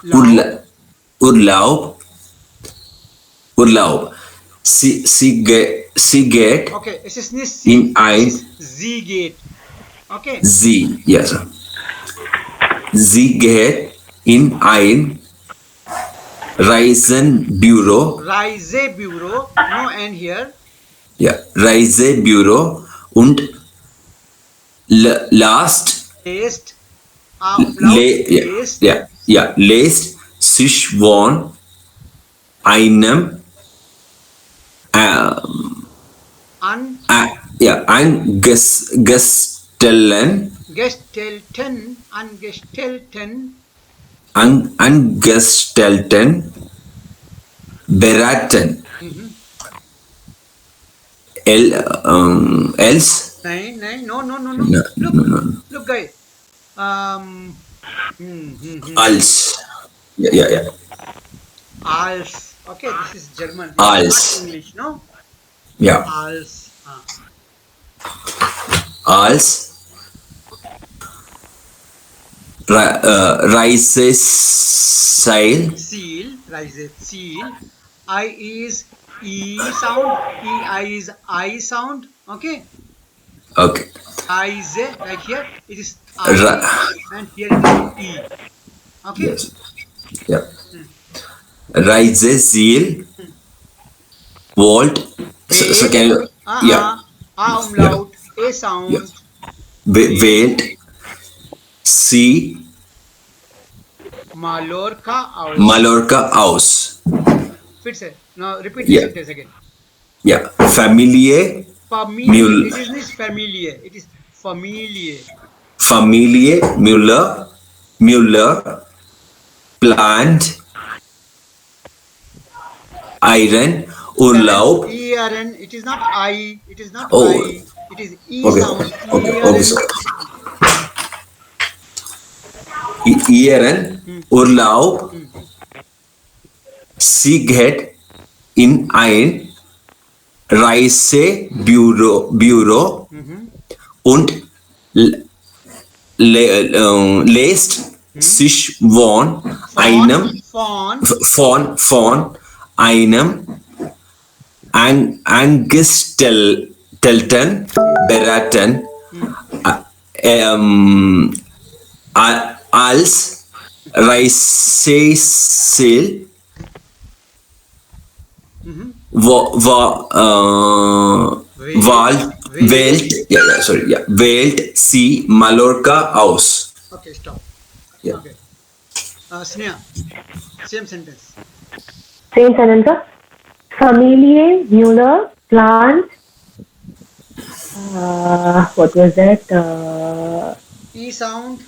Urla, Laub. Urlaub, Urlaub. Sie geht Okay, es ist nicht in sie, es ein ist sie geht. Okay. Sie, yes. Sie geht in ein Reisenbüro, Reisebüro, no N here. ja, Reisebüro und last, Lest, Umlaut, ja, lest, ja, ja, lässt sich von einem an, ja, angestellten, angestellten, angestellten beraten. mhm. Else? No. No, no, no, no. Look, guys. Um, hmm, hmm, hmm. Als. Yeah, yeah, yeah. Als. Okay, this is German. This is not Als. English, no? Yeah. Als. Als rises sail. Seal, Reise, seal. I is E sound. I is I sound. Okay. Okay. Reise, like here, it is I, Ra- and here it is E. Okay. yes. Yeah. Hmm. Rises seal. Hmm. Vault. So Wait. can you? Yeah. Yeah. Umlaut, A Yeah. sound. Wait. Wait. See. Mallorca aus. Mallorca house. Fits it. Now repeat this Yeah. sentence again. Yeah. Familiar. Familiar. Mule. It is not familiar. It is familiar. Familiar. Muller. Plant. Iron. Urlaub. ERN. It is not I. It is not Oh. I. It is E Okay. sound. Okay. Okay. ERN. Sorry. Ihren Hmm. Urlaub. Hmm. Sie geht in ein Reisebüro Mm-hmm. und lässt sich von einem Fawn. von einem Angestellten beraten als Reisesel Mm-hmm. wählt sie Mallorca aus. Okay, stop. Yeah. Okay. Sneha. Same sentence. Same sentence. Familiar, Mueller, plant. What was that? E sound.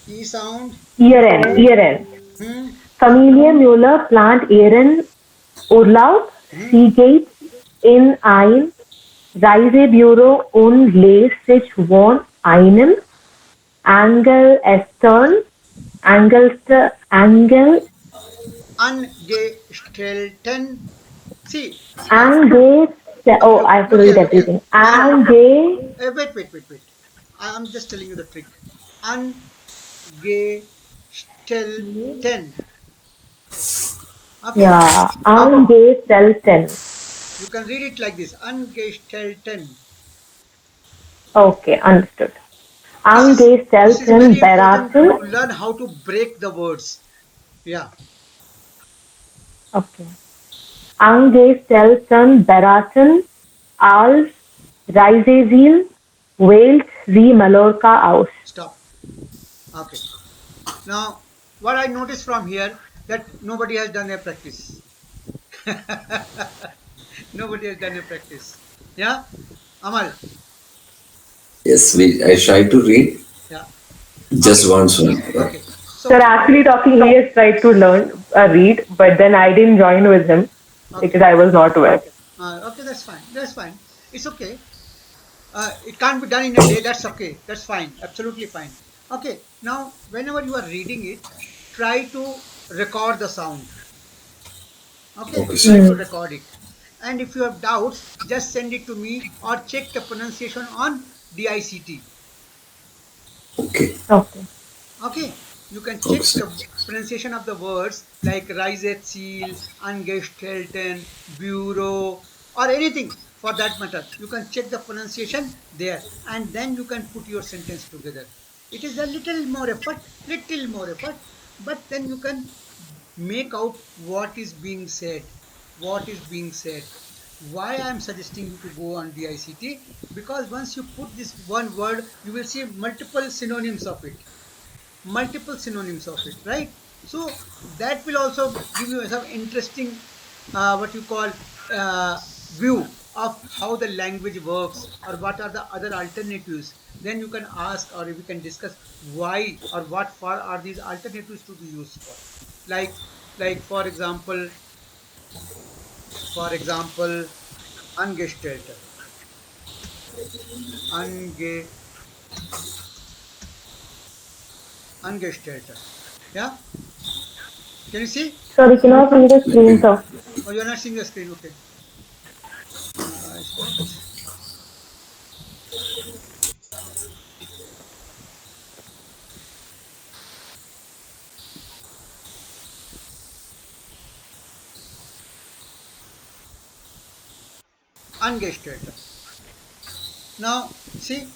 E sound. Year end. Hmm. Familie Müller plant ihren Urlaub, sie geht in ein Reisebüro und lässt sich von einem Angestellten Angestellten. See. Oh, I have to read everything. Wait. I'm just telling you the trick. Angestellten. Okay. Yeah, Angestellten. You can read it like this. Angestellten. Okay, understood. This is very Angestellten important beraten. to learn how to break the words. Yeah. Okay. Angestellten beraten als Reiseziel wählt sie Mallorca aus. Stop. Okay. Now, what I noticed from here that nobody has done a practice. Nobody has done a practice. Yeah, Amal. Yes, I try to read Yeah. just once. Okay. So Sir, actually talking, he has tried to read, but then I didn't join with him because I was not aware. okay, that's fine. That's fine. It's okay. It can't be done in a day. That's okay. That's fine. Absolutely fine. Okay. Now, whenever you are reading it, try to record the sound. Okay. Okay, Try to record it. And if you have doubts, just send it to me or check the pronunciation on DICT. Okay. Okay. Okay. You can Okay, check sir. the pronunciation of the words like Reiseziel, Angestellten, Bureau, or anything for that matter. You can check the pronunciation there, and then you can put your sentence together. It is a little more effort, but then you can make out what is being said. What is being said. Why I am suggesting you to go on DICT? Because once you put this one word, you will see multiple synonyms of it, right? So that will also give you some interesting, what you call, view of how the language works, or what are the other alternatives. Then you can ask, or we can discuss why or what for are these alternatives to be used for. Like for example, Angestellter, Ange, Angestellter. Yeah, can you see? Sorry, can I see the screen, Okay. sir? Oh, you're not seeing the screen. Okay. What? Angestellte. Now, see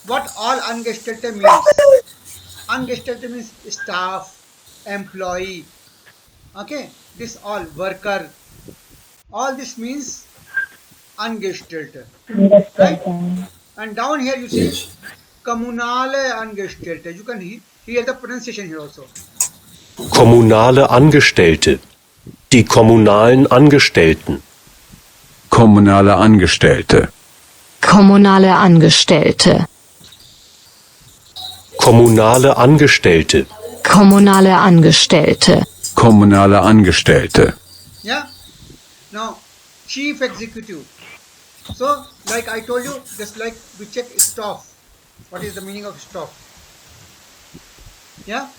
what all Angestellte means. Angestellte means staff, employee. Okay, this all worker. All this means Angestellte, Yes, right? sir. And down here you see Yes. Kommunale Angestellte. You can hear the pronunciation here also. Kommunale Angestellte. Die kommunalen Angestellten. Kommunale Angestellte. Kommunale Angestellte. Kommunale Angestellte. Kommunale Angestellte. Kommunale Angestellte. Yeah. Now, chief executive. So, like I told you, just like we check staff. What is the meaning of staff? Yeah.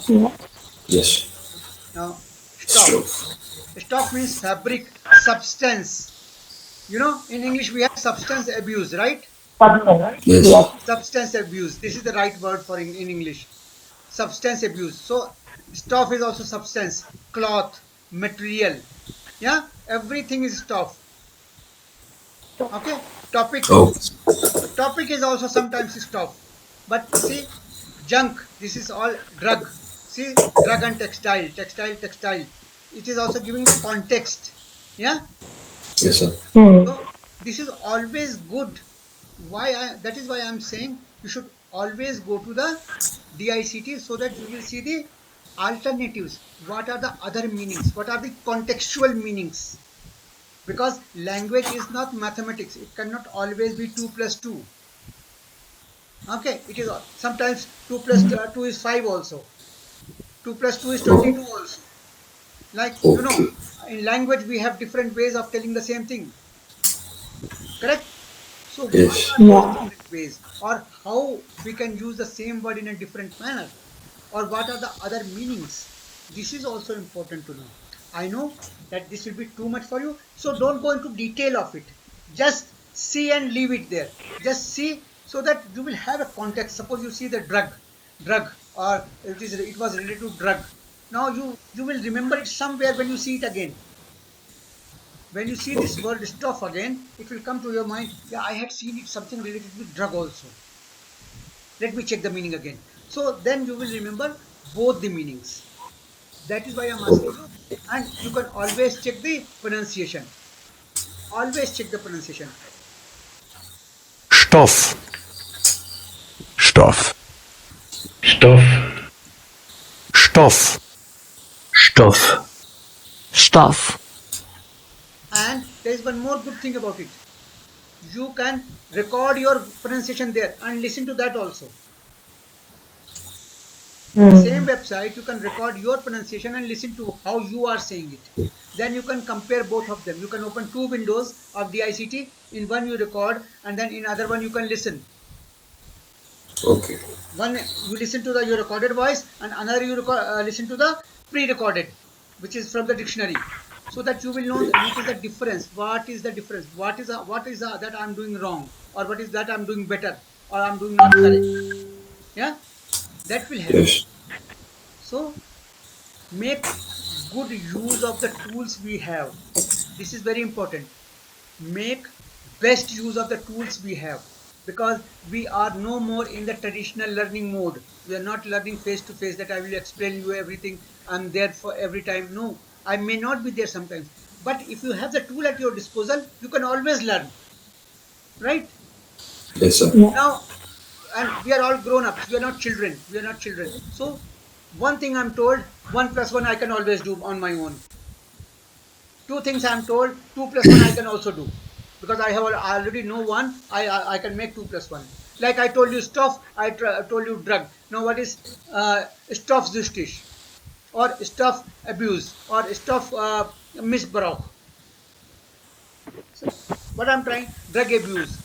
Yeah. Yes. Now, staff. Stove. Staff means fabric, substance. In English we have substance abuse, right? Substance. Yes. Yes. Substance abuse. This is the right word for in English. Substance abuse. So, stuff is also substance, cloth, material. Yeah, everything is stuff. Okay. Topic. Oh. Topic is also sometimes stuff. But see, junk. This is all drug. See, drug and textile, textile. It is also giving the context. Yeah. Yes, sir. So this is always good. That is why I'm saying you should always go to the DICT, so that you will see the alternatives. What are the other meanings? What are the contextual meanings? Because language is not mathematics. It cannot always be 2 plus 2. Okay, it is sometimes 2 plus 2 is 5 also. 2 plus 2 is 22 also. Like, Okay. in language we have different ways of telling the same thing. Correct? So what Yes. are those Yeah. different ways, or how we can use the same word in a different manner, or what are the other meanings? This is also important to know. I know that this will be too much for you, so don't go into detail of it. Just see and leave it there. Just see, so that you will have a context. Suppose you see the drug, or it was related to drug. Now you will remember it somewhere when you see it again. When you see this Okay. word stuff again, it will come to your mind. Yeah, I had seen it something related with drug also. Let me check the meaning again. So then you will remember both the meanings. That is why I'm asking you. And you can always check the pronunciation. Always check the pronunciation. Stoff. Stoff. Stoff, Stoff. Stoff, Stoff. And there is one more good thing about it. You can record your pronunciation there and listen to that also. The same website, you can record your pronunciation and listen to how you are saying it. Then you can compare both of them. You can open two windows of the ICT. In one you record, and then in other one you can listen. Okay. One you listen to your recorded voice, and another you listen to the pre-recorded, which is from the dictionary, so that you will know what is the difference. What is the difference? What is that I'm doing wrong, or what is that I'm doing better, or I'm doing not correct. Yeah. That will help. Yes. So make good use of the tools we have. This is very important. Make best use of the tools we have, because we are no more in the traditional learning mode. We are not learning face to face, that I will explain you everything, I'm there for every time. No, I may not be there sometimes, but if you have the tool at your disposal, you can always learn, right? Yes, sir. Now, and we are all grown ups, we are not children, we are not children. So one thing I'm told, 1 plus 1 I can always do on my own. Two things I'm told, 2 plus 1 I can also do, because I already know one. I can make 2 plus 1. Like I told you stuff, I told you drug. Now what is stoffzuchtig, or stuff abuse, or stuff missbrauch? So what I'm trying, drug abuse,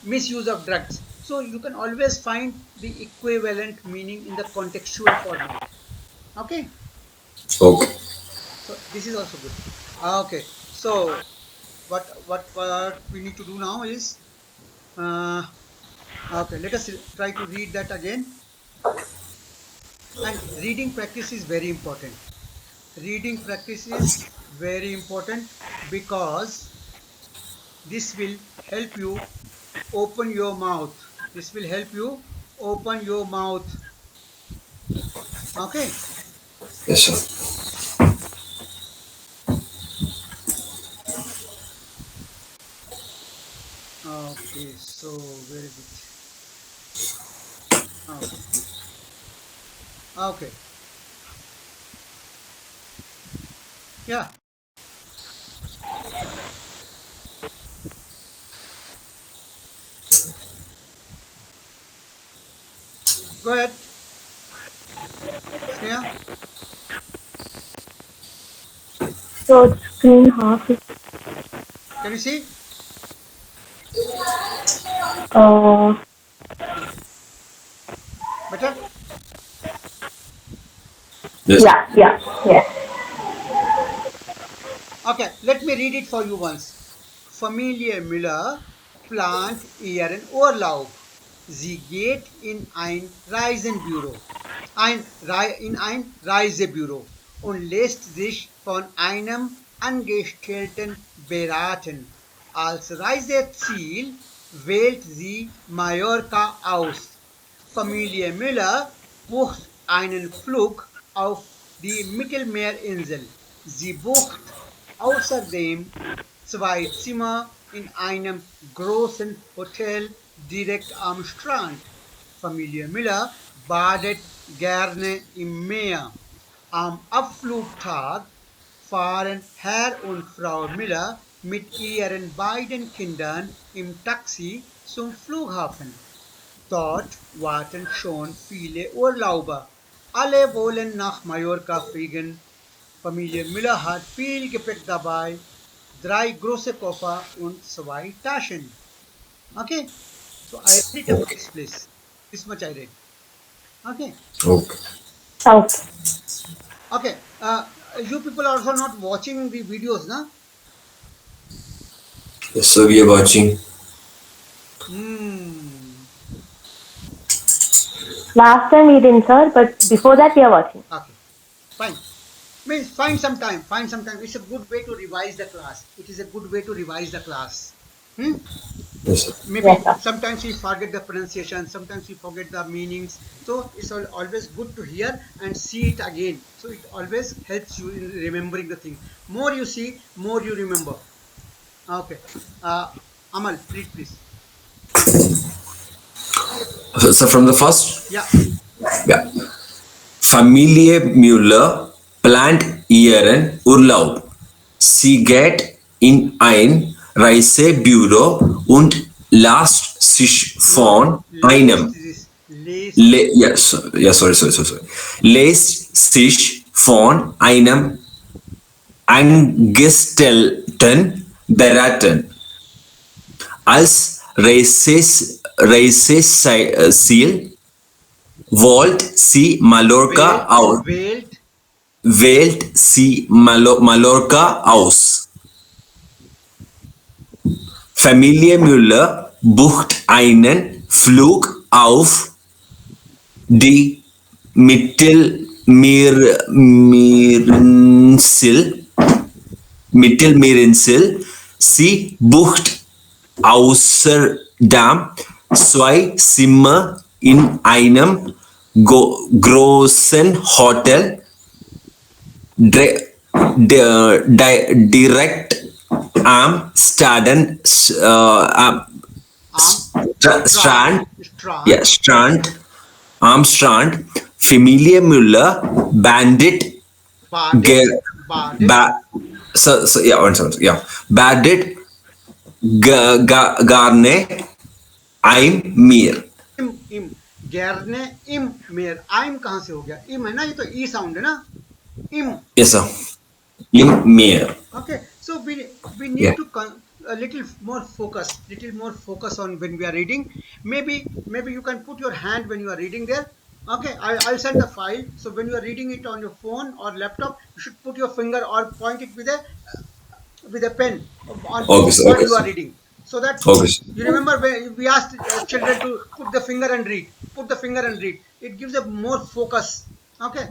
misuse of drugs. So you can always find the equivalent meaning in the contextual format. Okay. Okay. So this is also good. Okay. So what we need to do now is, okay, let us try to read that again. And reading practice is very important. Reading practice is very important, because this will help you open your mouth. This will help you open your mouth. Okay. Yes, sir. Okay. So very good. Okay. Okay. Yeah. Go ahead. Sneha. So screen half is Can you see? uh Better? Yes. yeah. Okay, let me read it for you once. Familie Müller plant ihren Urlaub. Sie geht in ein Reisenbüro. In ein Reisebüro und lässt sich von einem Angestellten beraten. Als Reiseziel wählt sie Mallorca aus. Familie Müller bucht einen Flug auf die Mittelmeerinsel. Sie bucht außerdem 2 Zimmer in einem großen Hotel direkt am Strand. Familie Müller badet gerne im Meer. Am Abflugtag fahren Herr und Frau Müller mit ihren beiden Kindern im Taxi zum Flughafen. Dort warten schon viele Urlauber. Alle wollen nach Mallorca fliegen. Familie Müller hat viel Gepäck dabei, 3 große Koffer und 2 Taschen. Okay, so I read about this place. This much I read. Okay, Okay. Okay. okay. You people are also not watching the videos, na? Yes, sir. We are watching. Last time we didn't, sir, but before that we are watching. Okay, fine. Means find some time. Find some time. It's a good way to revise the class. It is a good way to revise the class. Yes, sir. Maybe Yes, sir. sometimes we forget the pronunciation, sometimes we forget the meanings. So it's always good to hear and see it again. So it always helps you in remembering the thing. More you see, more you remember. Okay. Amal, read please. So from the first, Yeah. yeah. Familie Müller plant ihren Urlaub. Sie geht in ein Reisebüro und lässt sich von einem lässt sich von einem Angestellten beraten. Als Reiseziel wählt sie Mallorca aus. Wählt sie Mallorca aus. Familie Müller bucht einen Flug auf die Mittelmeerinseln, Mittelmeerinsel, Sie bucht außerdem zwei Zimmer in einem großen Hotel direkt am Strand, ja, am Strand. Familie Müller, Bandit, Bandit, Garne, I'm Mir. इम गैरने इम मेर आइम कहाँ से हो गया इम है ना ये तो ई साउंड है ना इम Yes, sir. In Mir. okay so we need Yeah. to a little more focus on when we are reading maybe you can put your hand when you are reading there okay I'll send the file so when you are reading it on your phone or laptop you should put your finger or point it with a pen on Okay, sir. what Okay, you are sir. reading so that Okay, sir. you remember when we asked children to put the finger and read it gives a more focus okay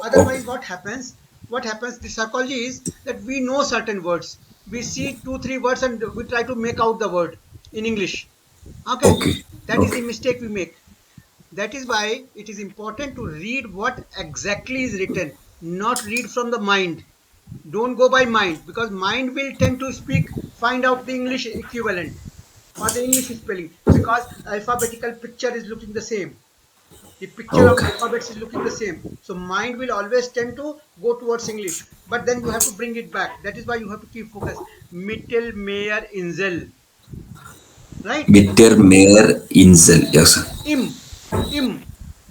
otherwise what happens the psychology is that we know certain words we see 2-3 words and we try to make out the word in English okay, Okay. That is Okay. the mistake we make. That is why it is important to read what exactly is written, not read from the mind. Don't go by mind because mind will tend to find out the English equivalent or the English spelling because alphabetical picture is looking the same. The picture of Okay. alphabets is looking the same. So mind will always tend to go towards English. But then you have to bring it back. That is why you have to keep focus. Mittelmeerinsel. Right? Mittelmeerinsel. Yes, sir. Im.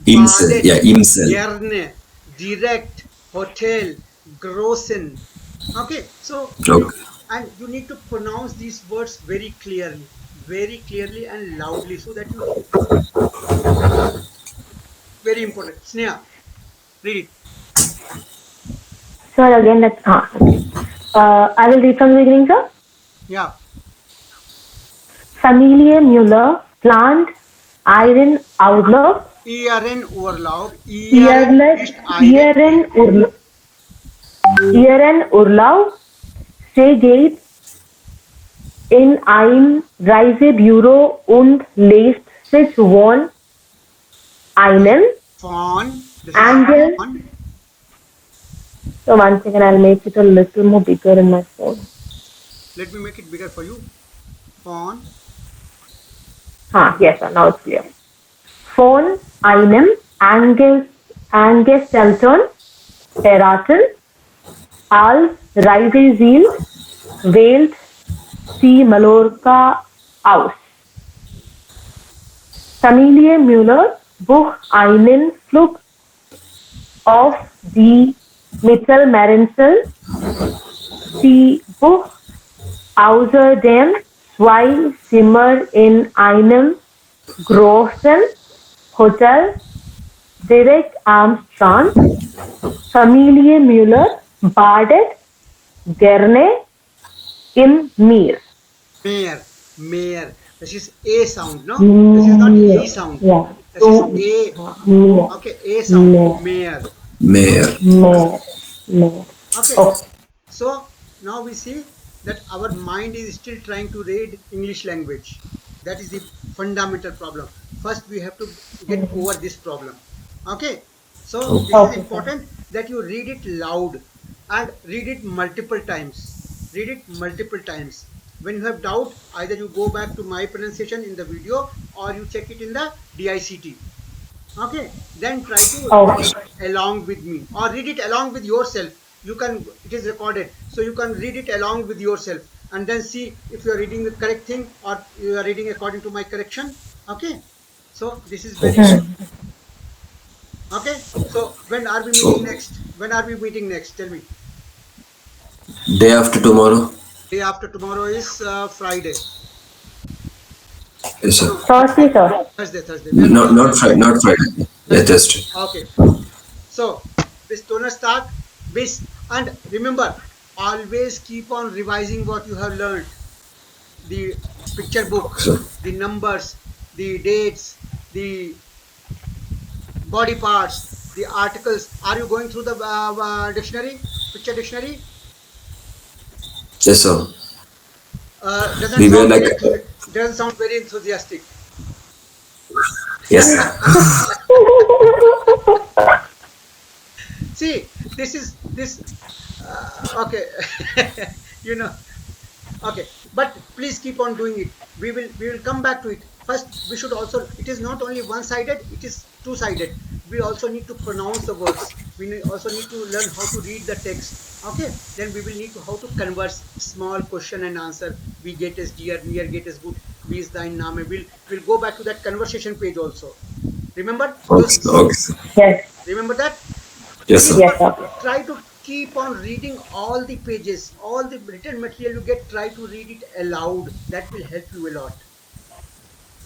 Imsel. Badet, Yeah, Imsel. Gerne. Direkt. Hotel. Großen. Okay. So, Okay. and you need to pronounce these words very clearly and loudly so that you very important. Sneha, read it. Sir, again, I will read from the beginning, sir. Yeah. Familie Müller plant ihren Urlaub. Ihren Urlaub. Ihren Urlaub. Sie geht in ein Reisebüro und lässt sich von einem Angel. So one second, I'll make it a little more bigger in my phone. Let me make it bigger for you. Von Yes, sir, now it's clear. Von einem Angestellten beraten als Reiseziel wählt sie Mallorca aus. Familie Müller bucht einen Flug auf die Mittelmeerinsel. Sie bucht außerdem 2 Zimmer in einem großen Hotel direkt am Strand. Familie Müller badet gerne im Meer. Meer. This is A sound, no? This is not E sound. Yeah. This is A. Meer. Okay, A sound. Meer. Meer. Okay. Oh. So now we see that our mind is still trying to read English language. That is the fundamental problem. First, we have to get over this problem. Okay. So this is important that you read it loud and read it multiple times. When you have doubt, either you go back to my pronunciation in the video or you check it in the DICT. Okay. Then try to read it along with me or read it along with yourself. You can, it is recorded, so you can read it along with yourself and then see if you are reading the correct thing or you are reading according to my correction. Okay. So this is very good. Okay. So when are we meeting next? Tell me. Day after tomorrow. Day after tomorrow is Friday. Yes, sir. Thursday, sir. Thursday. Not Friday. Yeah, Thursday. Okay. So bis Donnerstag, and remember, always keep on revising what you have learned. The picture book, Sure. the numbers, the dates, the body parts, the articles. Are you going through the dictionary, picture dictionary? Yes, sir. Doesn't We were sound like, doesn't sound very enthusiastic. yes, sir. See, this. Okay, you know. Okay, but please keep on doing it. We will come back to it. First, we should also. It is not only one-sided; it is two-sided. We also need to pronounce the words. Also need to learn how to read the text. Okay, then we will need to how to converse. Small question and answer. We get is dear, near get is good. Be is thine name. We'll go back to that conversation page also. Remember Okay, those? sir. Okay, sir. Yes. Remember that? Yes, sir. Yes, sir. Try to keep on reading all the pages, all the written material you get. Try to read it aloud. That will help you a lot.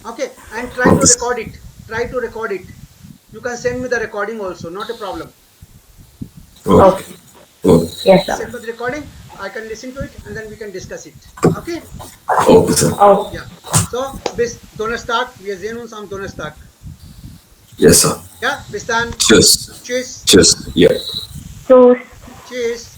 Okay, and try to record it. Try to record it. You can send me the recording also, not a problem. Okay. Okay, Yes, sir. Send me the recording. I can listen to it and then we can discuss it. Okay? okay, sir. Oh, Yeah. So, bis Donnerstag. Wir sehen uns am Donnerstag. Yes, sir. Ja, bis dann. Cheers. Tschüss. Cheers. Yeah. so Tschüss.